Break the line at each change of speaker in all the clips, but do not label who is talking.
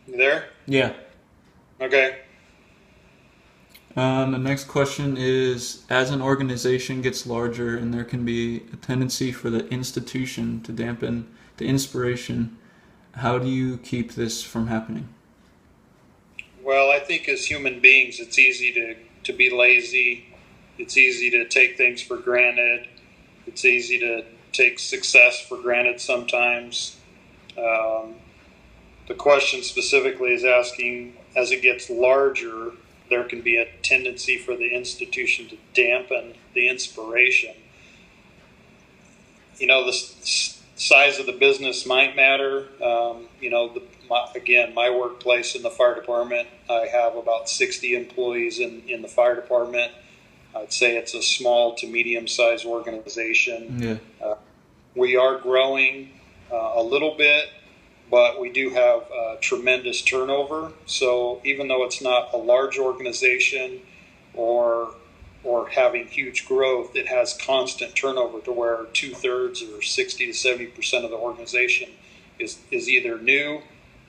You there?
Yeah.
Okay.
The next question is, as an organization gets larger and there can be a tendency for the institution to dampen the inspiration, how do you keep this from happening?
Well, I think as human beings, it's easy to be lazy. It's easy to take things for granted. It's easy to take success for granted sometimes. Um, the question specifically is asking, as it gets larger, there can be a tendency for the institution to dampen the inspiration. The size of the business might matter. Again, my workplace in the fire department, I have about 60 employees in the fire department. I'd say it's a small to medium-sized organization.
Yeah.
Uh, we are growing a little bit, but we do have tremendous turnover. So even though it's not a large organization or having huge growth, it has constant turnover to where 2/3 or 60 to 70% of the organization is either new,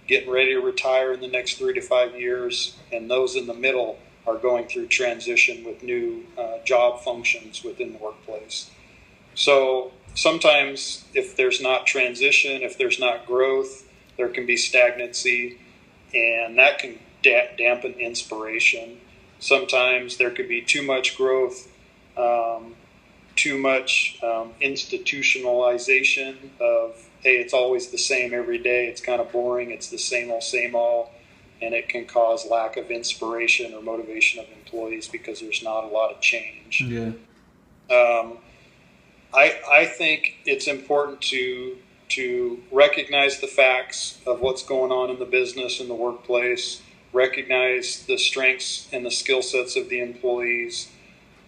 getting ready to retire in the next 3 to 5 years, and those in the middle are going through transition with new job functions within the workplace. So sometimes if there's not transition, if there's not growth, there can be stagnancy, and that can dampen inspiration. Sometimes there could be too much growth, too much institutionalization of, hey, it's always the same every day. It's kind of boring. It's the same old. And it can cause lack of inspiration or motivation of employees because there's not a lot of change.
Yeah.
Um, I think it's important to recognize the facts of what's going on in the business and the workplace, recognize the strengths and the skill sets of the employees,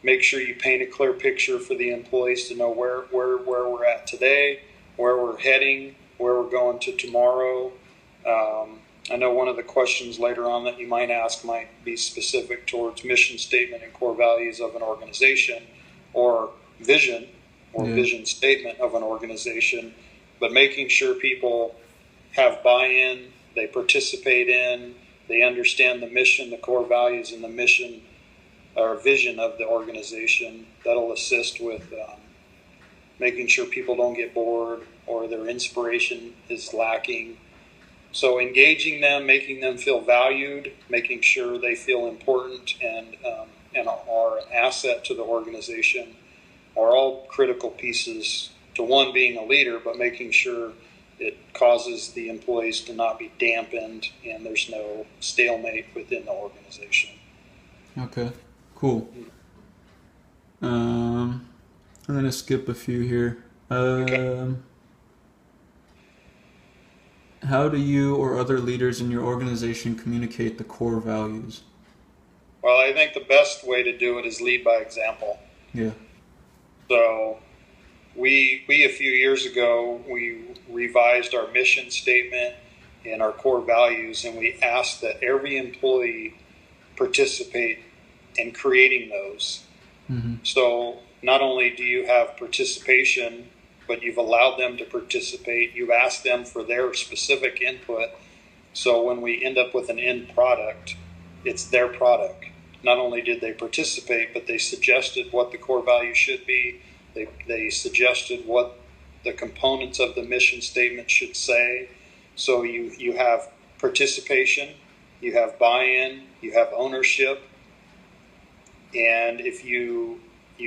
make sure you paint a clear picture for the employees to know where we're at today, where we're heading, where we're going to tomorrow. I know one of the questions later on that you might ask might be specific towards mission statement and core values of an organization, or vision or
Yeah.
vision statement of an organization, but making sure people have buy-in, they participate in, they understand the mission, the core values, and the mission or vision of the organization. That'll assist with making sure people don't get bored or their inspiration is lacking. So engaging them, making them feel valued, making sure they feel important and are an asset to the organization are all critical pieces to one being a leader, but making sure it causes the employees to not be dampened and there's no stalemate within the organization.
Okay. Cool. I'm gonna skip a few here.
Okay.
How do you or other leaders in your organization communicate the core values?
Well, I think the best way to do it is lead by example.
Yeah.
So we a few years ago we revised our mission statement and our core values, and we asked that every employee participate in creating those.
Mm-hmm.
So not only do you have participation, but you've allowed them to participate. You've asked them for their specific input. So when we end up with an end product, it's their product. Not only did they participate, but they suggested what the core value should be. They suggested what the components of the mission statement should say. So you have participation, you have buy-in, you have ownership, and if you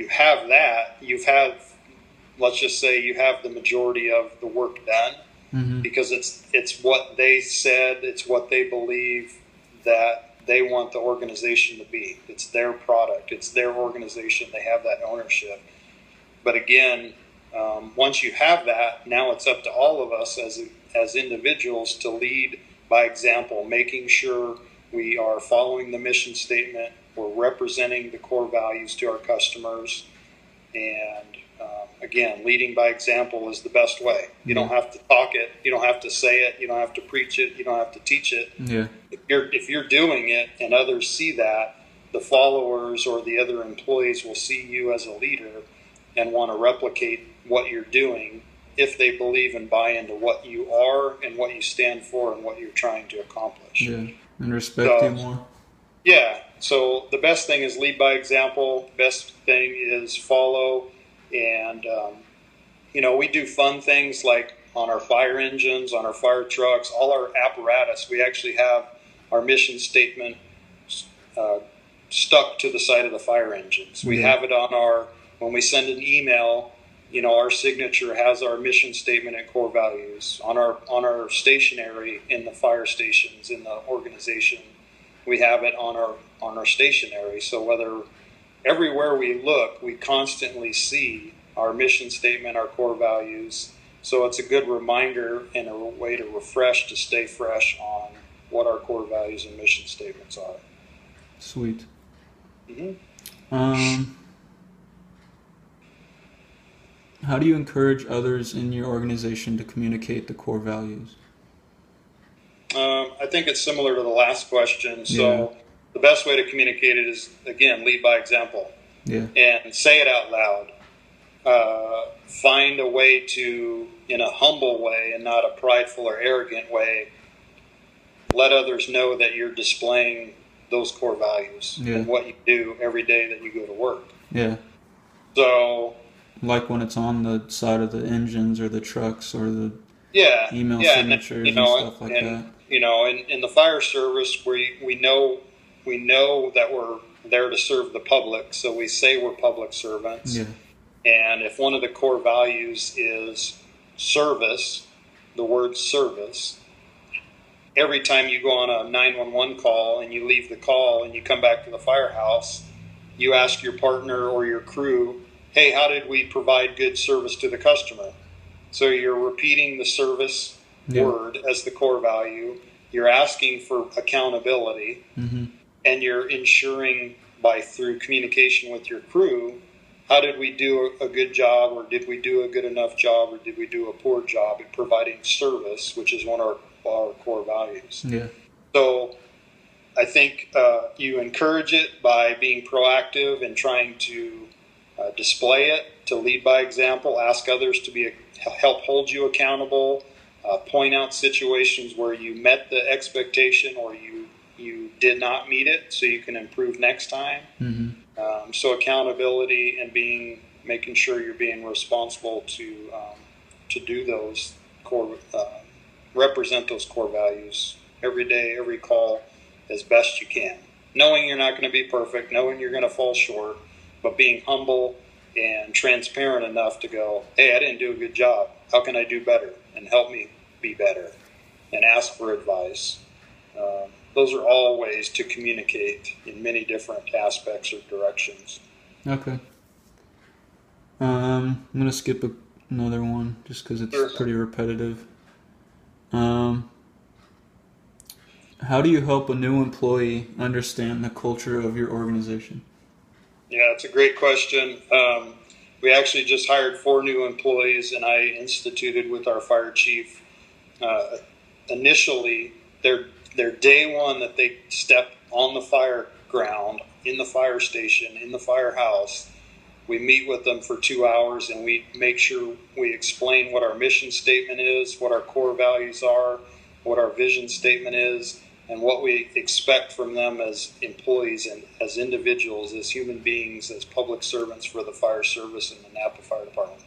have that, you've had, let's just say you have the majority of the work done,
Mm-hmm.
because it's what they said, it's what they believe that they want the organization to be. It's their product, it's their organization. They have that ownership. But again, once you have that, now it's up to all of us as individuals to lead by example, making sure we are following the mission statement, we're representing the core values to our customers, and again, leading by example is the best way. You
Yeah.
don't have to talk it, you don't have to say it, you don't have to preach it, you don't have to teach it.
Yeah.
If you're doing it and others see that, the followers or the other employees will see you as a leader and want to replicate what you're doing if they believe and buy into what you are and what you stand for and what you're trying to accomplish.
Yeah, and respect you more.
Yeah, so the best thing is lead by example. Best thing is follow. And, we do fun things like on our fire engines, on our fire trucks, all our apparatus. We actually have our mission statement stuck to the side of the fire engines. We have it on when we send an email, our signature has our mission statement and core values. On our stationery in the fire stations in the organization, we have it on our stationery. So everywhere we look, we constantly see our mission statement, our core values. So it's a good reminder and a way to refresh, to stay fresh on what our core values and mission statements are.
Sweet.
Mm-hmm.
How do you encourage others in your organization to communicate the core values?
I think it's similar to the last question. So the best way to communicate it is, again, lead by example.
Yeah.
And say it out loud. Find a way to, in a humble way and not a prideful or arrogant way, let others know that you're displaying those core values and what you do every day that you go to work.
Yeah.
So,
like when it's on the side of the engines or the trucks or the email signatures and stuff like that.
In the fire service, we know that we're there to serve the public, so we say we're public servants.
Yeah.
And if one of the core values is service, the word service, every time you go on a 911 call and you leave the call and you come back to the firehouse, you ask your partner or your crew, hey, how did we provide good service to the customer? So you're repeating the service word as the core value. You're asking for accountability, and you're ensuring through communication with your crew, how did we do a good job, or did we do a good enough job, or did we do a poor job at providing service, which is one of our core values.
Yeah.
So I think you encourage it by being proactive and trying to display it, to lead by example, ask others to help hold you accountable, point out situations where you met the expectation or you did not meet it, so you can improve next time. So accountability and making sure you're being responsible to do those core, represent those core values every day, every call, as best you can. Knowing you're not going to be perfect, knowing you're going to fall short, but being humble and transparent enough to go, hey, I didn't do a good job. How can I do better? And help me be better. And ask for advice. Those are all ways to communicate in many different aspects or directions.
Okay. I'm going to skip another one just because it's pretty repetitive. How do you help a new employee understand the culture of your organization?
Yeah, it's a great question. We actually just hired 4 new employees, and I instituted with our fire chief. Initially, their day one that they step on the fire ground, in the fire station, in the firehouse, we meet with them for 2 hours, and we make sure we explain what our mission statement is, what our core values are, what our vision statement is, and what we expect from them as employees and as individuals, as human beings, as public servants for the fire service and the Napa Fire Department.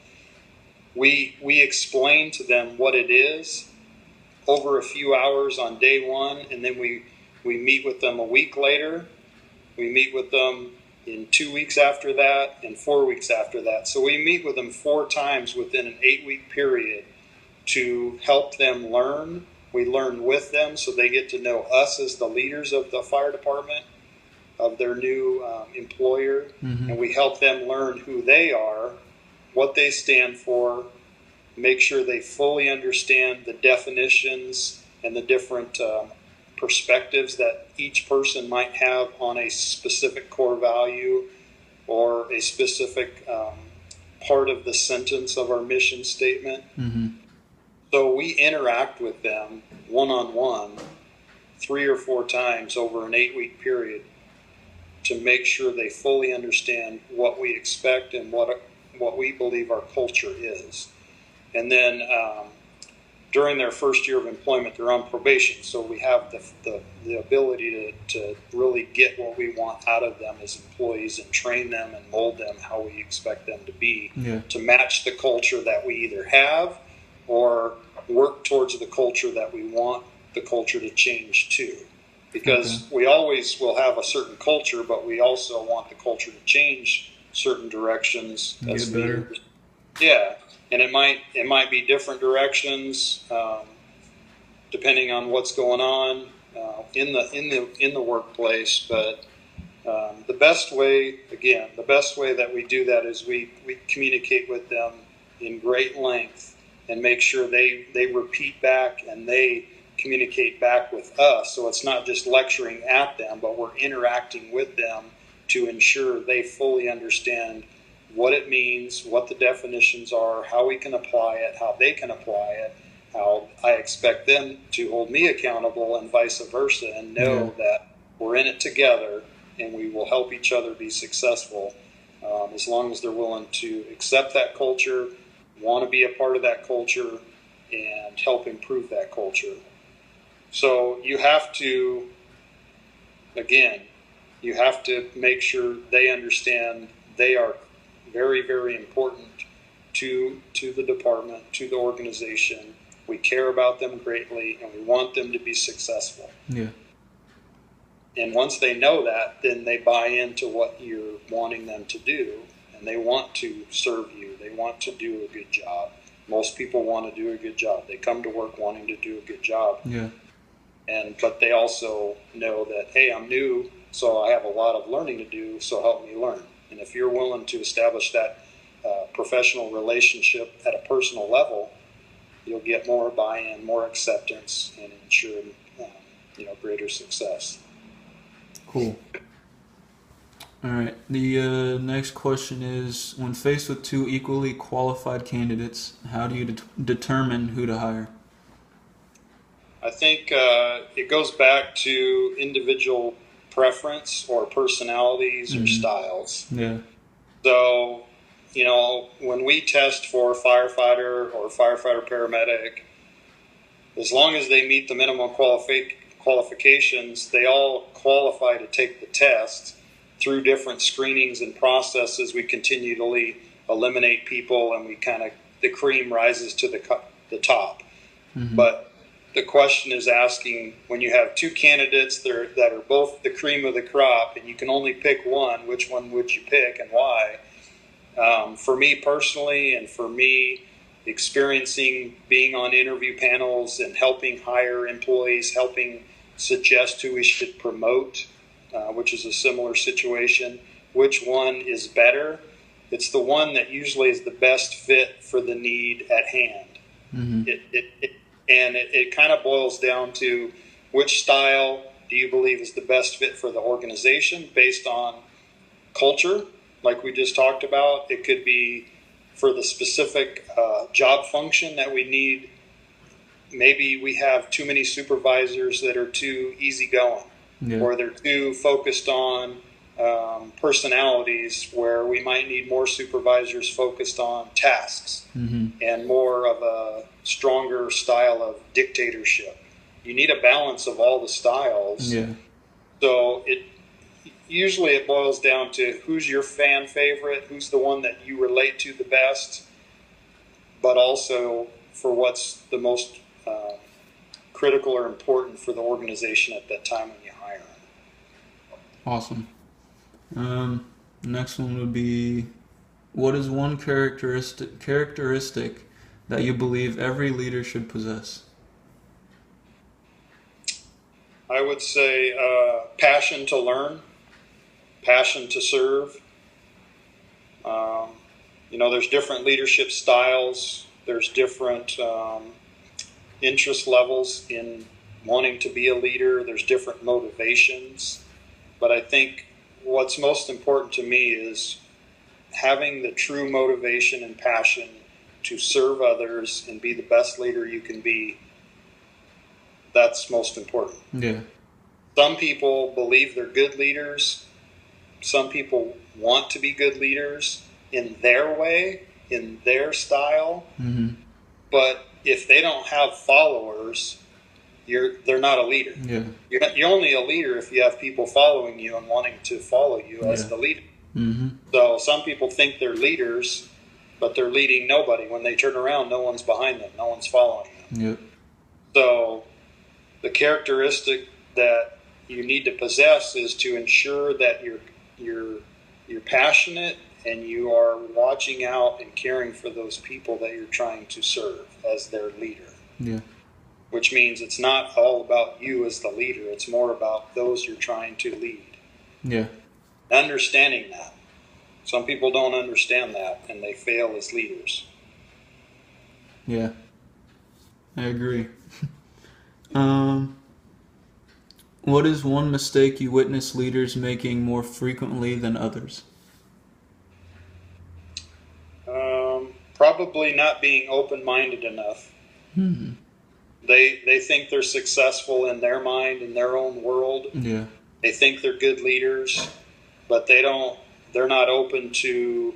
We explain to them what it is over a few hours on day one, and then we meet with them a week later. We meet with them in 2 weeks after that and 4 weeks after that. So we meet with them 4 times within an 8-week period to help them learn. We learn with them so they get to know us as the leaders of the fire department, of their new employer, and we help them learn who they are, what they stand for, make sure they fully understand the definitions and the different perspectives that each person might have on a specific core value or a specific part of the sentence of our mission statement. So we interact with them one-on-one 3 or 4 times over an 8-week period to make sure they fully understand what we expect and what we believe our culture is. And then during their first year of employment, they're on probation. So we have the ability to really get what we want out of them as employees and train them and mold them how we expect them to be, to match the culture that we either have or work towards the culture that we want the culture to change to. Because we always will have a certain culture, but we also want the culture to change certain directions as leaders. Yeah, and it might be different directions depending on what's going on in the workplace. But the best way that we do that is we communicate with them in great length and make sure they repeat back and they communicate back with us. So it's not just lecturing at them, but we're interacting with them to ensure they fully understand what it means, what the definitions are, how we can apply it, how they can apply it, how I expect them to hold me accountable, and vice versa, and know that we're in it together and we will help each other be successful as long as they're willing to accept that culture, want to be a part of that culture, and help improve that culture. So you have to make sure they understand they are very, very important to the department, to the organization. We care about them greatly, and we want them to be successful.
Yeah.
And once they know that, then they buy into what you're wanting them to do, and they want to serve you. They want to do a good job. Most people want to do a good job. They come to work wanting to do a good job.
Yeah.
But they also know that, hey, I'm new, so I have a lot of learning to do, so help me learn. And if you're willing to establish that professional relationship at a personal level, you'll get more buy-in, more acceptance, and ensure greater success.
Cool. All right. The next question is, when faced with two equally qualified candidates, how do you determine who to hire?
I think it goes back to individual preference or personalities or styles.
Yeah.
So, when we test for firefighter or firefighter paramedic, as long as they meet the minimum qualifications, they all qualify to take the test. Through different screenings and processes, we continually eliminate people, and the cream rises to the top. Mm-hmm. But the question is asking, when you have two candidates that are both the cream of the crop, and you can only pick one, which one would you pick and why? For me personally, and for me experiencing being on interview panels and helping hire employees, helping suggest who we should promote, which is a similar situation, which one is better? It's the one that usually is the best fit for the need at hand. Mm-hmm. It kind of boils down to which style do you believe is the best fit for the organization based on culture, like we just talked about. It could be for the specific job function that we need. Maybe we have too many supervisors that are too easygoing, or they're too focused on personalities, where we might need more supervisors focused on tasks and more of a stronger style of dictatorship. You need a balance of all the styles. Yeah. So usually it boils down to who's your fan favorite, who's the one that you relate to the best, but also for what's the most critical or important for the organization at that time when you hire them.
Awesome. Next one would be, what is one characteristic that you believe every leader should possess?
I would say passion to learn, passion to serve. There's different leadership styles. There's different interest levels in wanting to be a leader. There's different motivations. But I think what's most important to me is having the true motivation and passion to serve others and be the best leader you can be. That's most important.
Yeah.
Some people believe they're good leaders. Some people want to be good leaders in their way, in their style. Mm-hmm. but if they don't have followers, they're not a leader.
Yeah.
You're only a leader if you have people following you and wanting to follow you as the leader.
Mm-hmm.
So some people think they're leaders, but they're leading nobody. When they turn around, no one's behind them. No one's following them.
Yep.
So the characteristic that you need to possess is to ensure that you're passionate and you are watching out and caring for those people that you're trying to serve as their leader.
Yeah.
Which means it's not all about you as the leader. It's more about those you're trying to lead.
Yeah.
Understanding that. Some people don't understand that, and they fail as leaders.
Yeah. I agree. What is one mistake you witness leaders making more frequently than others?
Probably not being open-minded enough.
Mm-hmm.
They think they're successful in their mind, in their own world.
Yeah.
They think they're good leaders, but they're not open to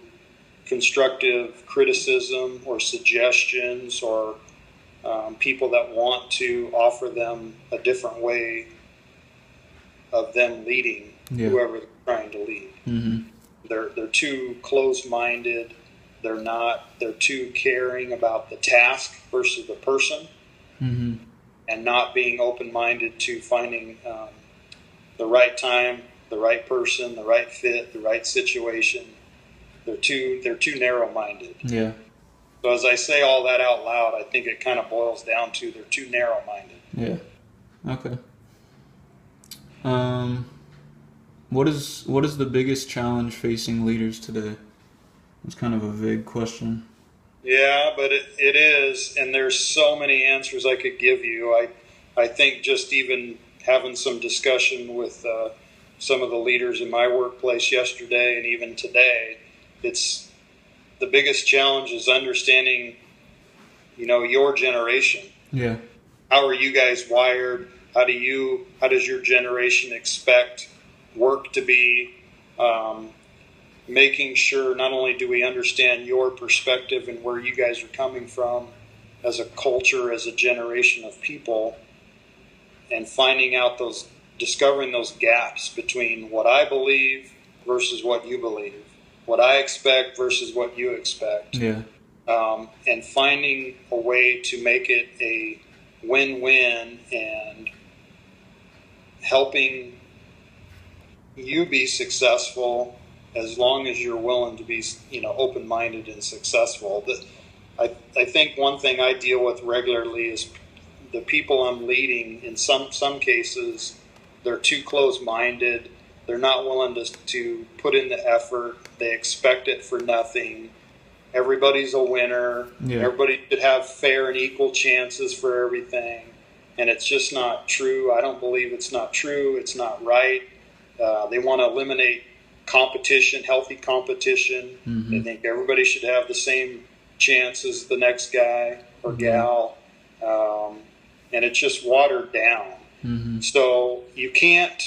constructive criticism or suggestions or people that want to offer them a different way of them leading whoever they're trying to lead.
Mm-hmm.
They're too closed-minded. They're too caring about the task versus the person.
Mm-hmm.
And not being open-minded to finding the right time, the right person, the right fit, the right situation. They're too narrow-minded.
Yeah.
So as I say all that out loud, I think it kind of boils down to they're too narrow-minded.
Yeah. Okay. What is the biggest challenge facing leaders today? It's kind of a vague question.
Yeah, but it is, and there's so many answers I could give you. I think just even having some discussion with some of the leaders in my workplace yesterday and even today, it's the biggest challenge is understanding, your generation.
Yeah.
How are you guys wired? How does your generation expect work to be? Making sure not only do we understand your perspective and where you guys are coming from as a culture, as a generation of people, and discovering those gaps between what I believe versus what you believe, what I expect versus what you expect.
Yeah.
And finding a way to make it a win-win and helping you be successful as long as you're willing to be, open-minded and successful. I think one thing I deal with regularly is the people I'm leading. In some cases, they're too close-minded. They're not willing to put in the effort. They expect it for nothing. Everybody's a winner.
Yeah.
Everybody should have fair and equal chances for everything. And it's just not true. I don't believe it's not true. It's not right. They want to eliminate competition, healthy competition.
Mm-hmm.
They think everybody should have the same chance as the next guy or gal. And it's just watered down.
Mm-hmm.
So you can't,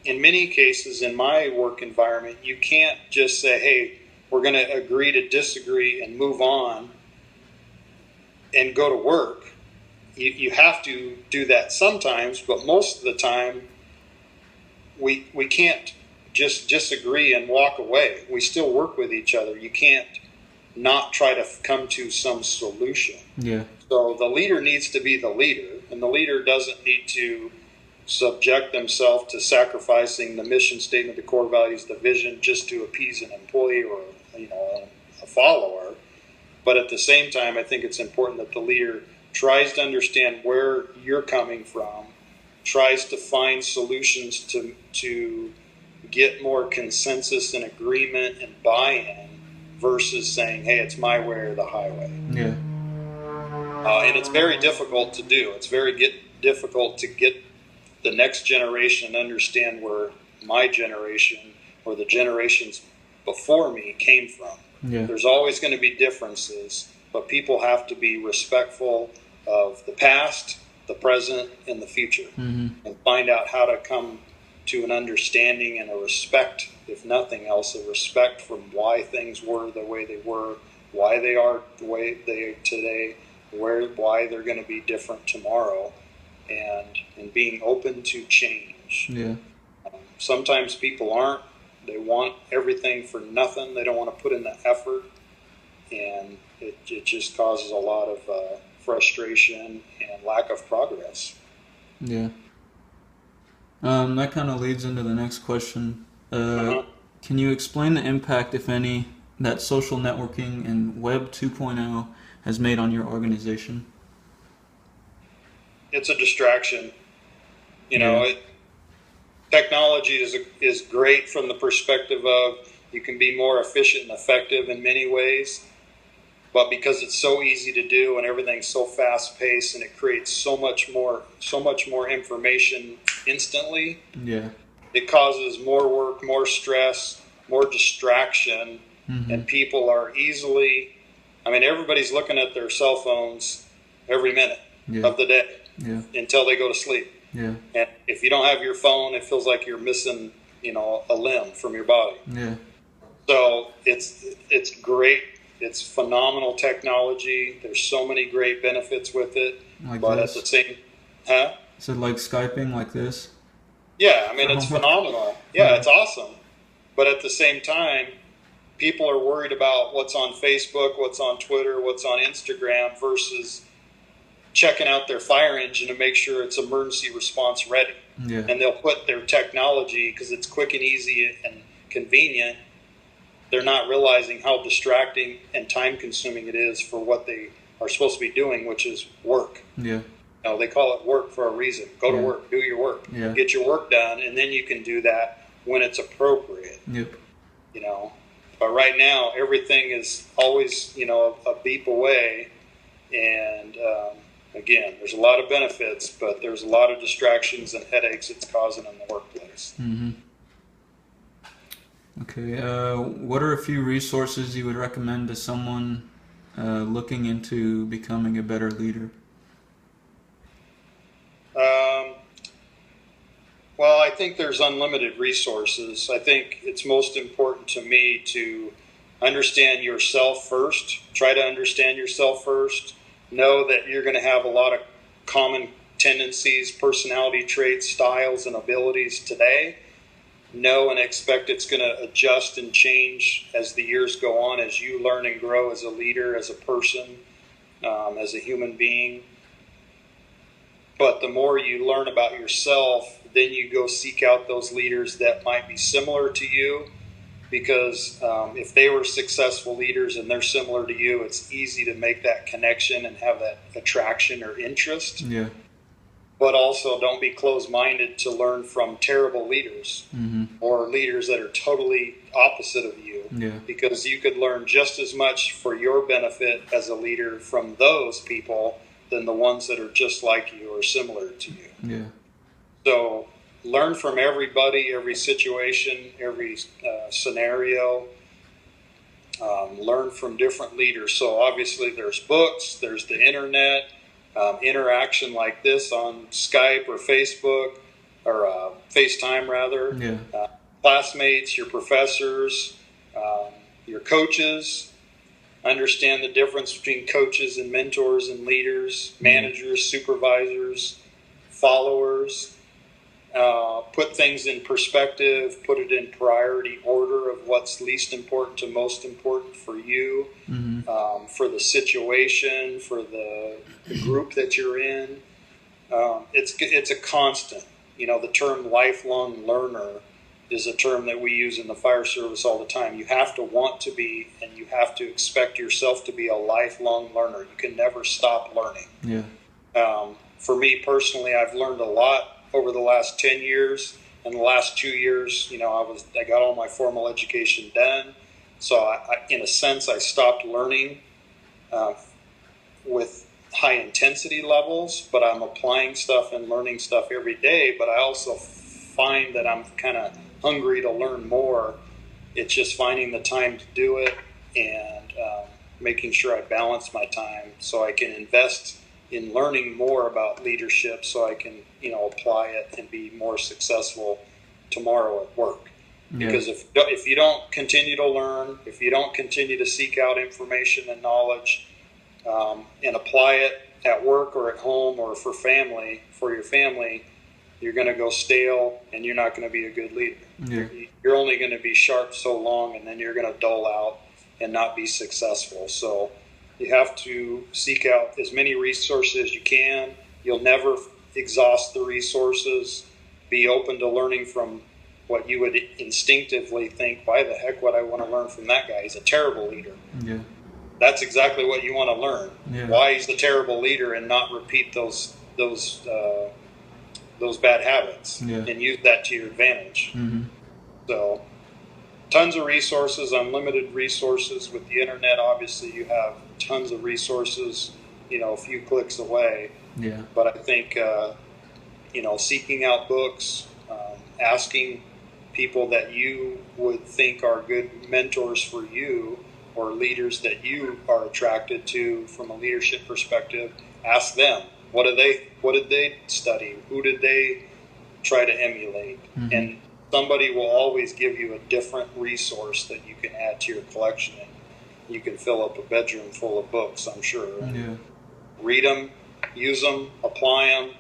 in many cases in my work environment, you can't just say, hey, we're going to agree to disagree and move on and go to work. You have to do that sometimes, but most of the time we can't just disagree and walk away. We still work with each other. You can't not try to come to some solution.
Yeah.
So the leader needs to be the leader, and the leader doesn't need to subject themselves to sacrificing the mission statement, the core values, the vision, just to appease an employee or a follower. But at the same time, I think it's important that the leader tries to understand where you're coming from, tries to find solutions to get more consensus and agreement and buy-in versus saying, hey, it's my way or the highway.
Yeah.
And it's very difficult to do. It's very difficult to get the next generation to understand where my generation or the generations before me came from.
Yeah.
There's always going to be differences, but people have to be respectful of the past, the present, and the future,
Mm-hmm.
and find out how to come to an understanding and a respect, if nothing else, a respect from why things were the way they were, why they are the way they are today, why they're going to be different tomorrow, and being open to change.
Yeah.
Sometimes people aren't. They want everything for nothing. They don't want to put in the effort, and it just causes a lot of frustration and lack of progress.
Yeah. That kind of leads into the next question. Can you explain the impact, if any, that social networking and Web 2.0 has made on your organization?
It's a distraction. Technology is great from the perspective of you can be more efficient and effective in many ways, but because it's so easy to do and everything's so fast paced and it creates so much more information instantly, it causes more work, more stress, more distraction, and people are easily, everybody's looking at their cell phones every minute of the day until they go to sleep.
Yeah.
And if you don't have your phone, it feels like you're missing, a limb from your body.
Yeah.
So it's great. It's phenomenal technology. There's so many great benefits with it. But at the same,
So like Skyping like this?
Yeah, it's phenomenal. Yeah, it's awesome. But at the same time, people are worried about what's on Facebook, what's on Twitter, what's on Instagram versus checking out their fire engine to make sure it's emergency response ready.
Yeah.
And they'll put their technology, because it's quick and easy and convenient, they're not realizing how distracting and time consuming it is for what they are supposed to be doing, which is work.
Yeah.
They call it work for a reason. Go to work, do your work, get your work done, and then you can do that when it's appropriate.
Yep.
But right now, everything is always, a beep away, and again, there's a lot of benefits, but there's a lot of distractions and headaches it's causing in the workplace.
Mm-hmm. Okay. What are a few resources you would recommend to someone looking into becoming a better leader?
Well, I think there's unlimited resources. I think it's most important to me to understand yourself first. Try to understand yourself first. Know that you're going to have a lot of common tendencies, personality traits, styles, and abilities today. Know and expect it's going to adjust and change as the years go on, as you learn and grow as a leader, as a person, as a human being. But the more you learn about yourself, then you go seek out those leaders that might be similar to you, because if they were successful leaders and they're similar to you, it's easy to make that connection and have that attraction or interest.
Yeah.
But also don't be closed-minded to learn from terrible leaders or leaders that are totally opposite of you, because you could learn just as much for your benefit as a leader from those people than the ones that are just like you or similar to you.
Yeah.
So learn from everybody, every situation, every scenario. Learn from different leaders. So obviously there's books, there's the internet, interaction like this on Skype or Facebook or FaceTime rather. Classmates, your professors, your coaches. Understand the difference between coaches and mentors and leaders, managers, supervisors, followers. Put things in perspective, put it in priority order of what's least important to most important for you, for the situation, for the group that you're in. It's a constant. The term lifelong learner is a term that we use in the fire service all the time. You have to want to be, and you have to expect yourself to be a lifelong learner. You can never stop learning.
Yeah.
For me personally, I've learned a lot over the last 10 years. In the last 2 years, I got all my formal education done. So I in a sense, I stopped learning with high intensity levels, but I'm applying stuff and learning stuff every day. But I also find that I'm kind of hungry to learn more. It's just finding the time to do it and making sure I balance my time so I can invest in learning more about leadership so I can, apply it and be more successful tomorrow at work. Yeah. Because if you don't continue to learn, if you don't continue to seek out information and knowledge, and apply it at work or at home or for your family, you're going to go stale and you're not going to be a good leader.
Yeah.
You're only going to be sharp so long, and then you're going to dull out and not be successful. So you have to seek out as many resources as you can. You'll never exhaust the resources. Be open to learning from what you would instinctively think, why the heck would I want to learn from that guy? He's a terrible leader.
Yeah.
That's exactly what you want to learn.
Yeah.
Why he's the terrible leader, and not repeat those bad habits,
yeah.
and use that to your advantage.
Mm-hmm.
So, tons of resources, unlimited resources. With the internet, obviously, you have tons of resources, a few clicks away.
Yeah.
But I think, seeking out books, asking people that you would think are good mentors for you, or leaders that you are attracted to from a leadership perspective, ask them. What did they study? Who did they try to emulate?
Mm-hmm.
And somebody will always give you a different resource that you can add to your collection. And you can fill up a bedroom full of books, I'm sure.
Yeah.
Read them, use them, apply them,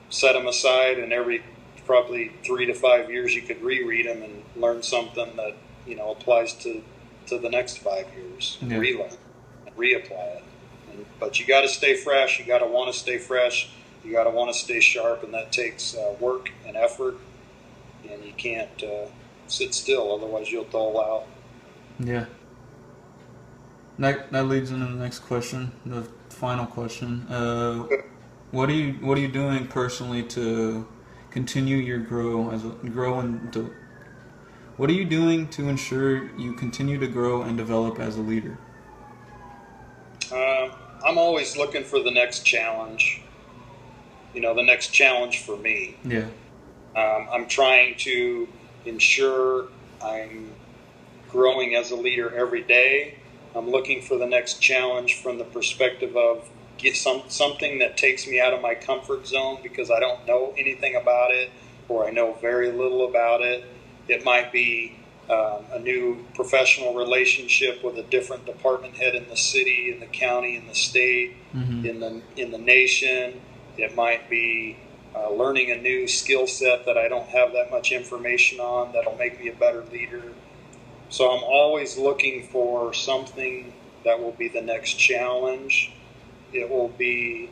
set them aside, and every probably 3 to 5 years you could reread them and learn something that applies to the next 5 years.
Yeah.
Relearn and reapply it. But you got to stay fresh. You got to want to stay fresh. You got to want to stay sharp, and that takes work and effort. And you can't sit still, otherwise you'll dull out.
Yeah. That leads into the next question, the final question. What are you doing personally to continue your what are you doing to ensure you continue to grow and develop as a leader?
I'm always looking for the next challenge. The next challenge for me.
Yeah.
I'm trying to ensure I'm growing as a leader every day. I'm looking for the next challenge from the perspective of get something that takes me out of my comfort zone because I don't know anything about it, or I know very little about it. It might be a new professional relationship with a different department head in the city, in the county, in the state,
mm-hmm.
in the nation. It might be learning a new skill set that I don't have that much information on that'll make me a better leader. So I'm always looking for something that will be the next challenge. It will be,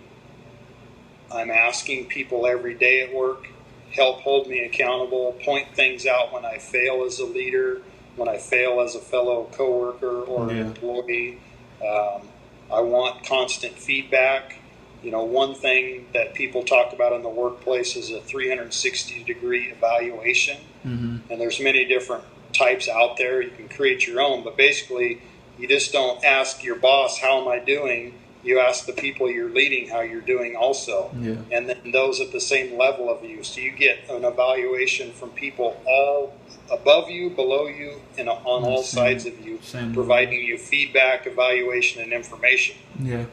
I'm asking people every day at work, help hold me accountable, point things out when I fail as a leader, when I fail as a fellow coworker or an employee. I want constant feedback. One thing that people talk about in the workplace is a 360-degree evaluation.
Mm-hmm.
And there's many different types out there. You can create your own, but basically you just don't ask your boss, how am I doing? You ask the people you're leading how you're doing also.
Yeah.
And then those at the same level of you. So you get an evaluation from people all above you, below you, and on all sides of you, providing you feedback, evaluation, and information.
Yeah.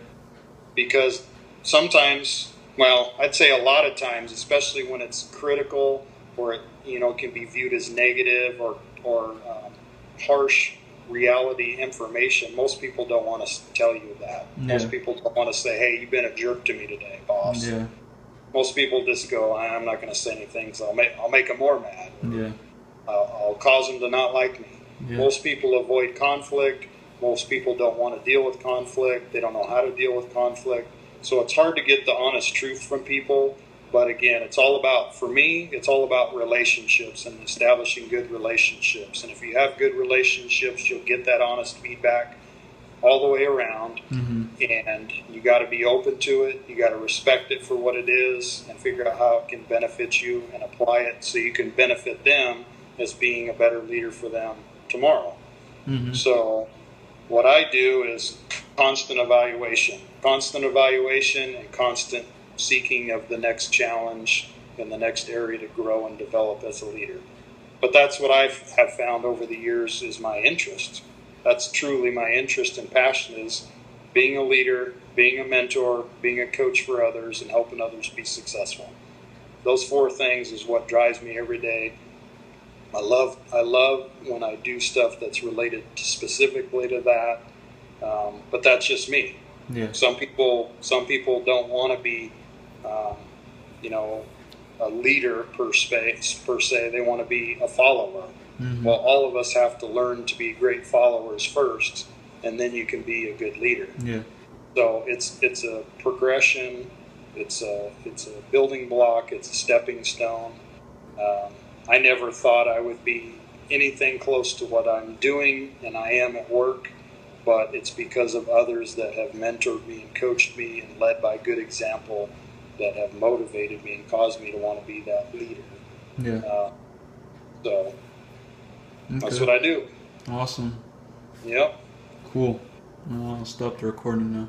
Because sometimes, I'd say a lot of times, especially when it's critical or it can be viewed as negative or harsh reality information, most people don't want to tell you that. Yeah. Most people don't want to say, hey, you've been a jerk to me today, boss.
Yeah.
Most people just go, I'm not going to say anything, so I'll make them more mad.
Yeah.
I'll cause them to not like me.
Yeah.
Most people avoid conflict. Most people don't want to deal with conflict. They don't know how to deal with conflict. So it's hard to get the honest truth from people. But again, for me, it's all about relationships and establishing good relationships. And if you have good relationships, you'll get that honest feedback all the way around.
Mm-hmm.
And you got to be open to it. You got to respect it for what it is and figure out how it can benefit you and apply it so you can benefit them as being a better leader for them tomorrow.
Mm-hmm.
So what I do is constant evaluation and constant seeking of the next challenge in the next area to grow and develop as a leader. But that's what I have found over the years is my interest. That's truly my interest and passion, is being a leader, being a mentor, being a coach for others, and helping others be successful. Those 4 things is what drives me every day. I love when I do stuff that's related specifically to that, but that's just me.
Yeah.
Some people don't want to be, um, you know, a leader per se. They want to be a follower.
Mm-hmm.
Well, all of us have to learn to be great followers first, and then you can be a good leader.
Yeah.
So it's a progression. It's a building block. It's a stepping stone. Um, I never thought I would be anything close to what I'm doing, and I am at work. But it's because of others that have mentored me and coached me and led by good example that have motivated me and caused me to want to be that leader.
Yeah.
So that's
Okay.
what I do.
Awesome.
Yep.
Cool. I'll stop the recording now.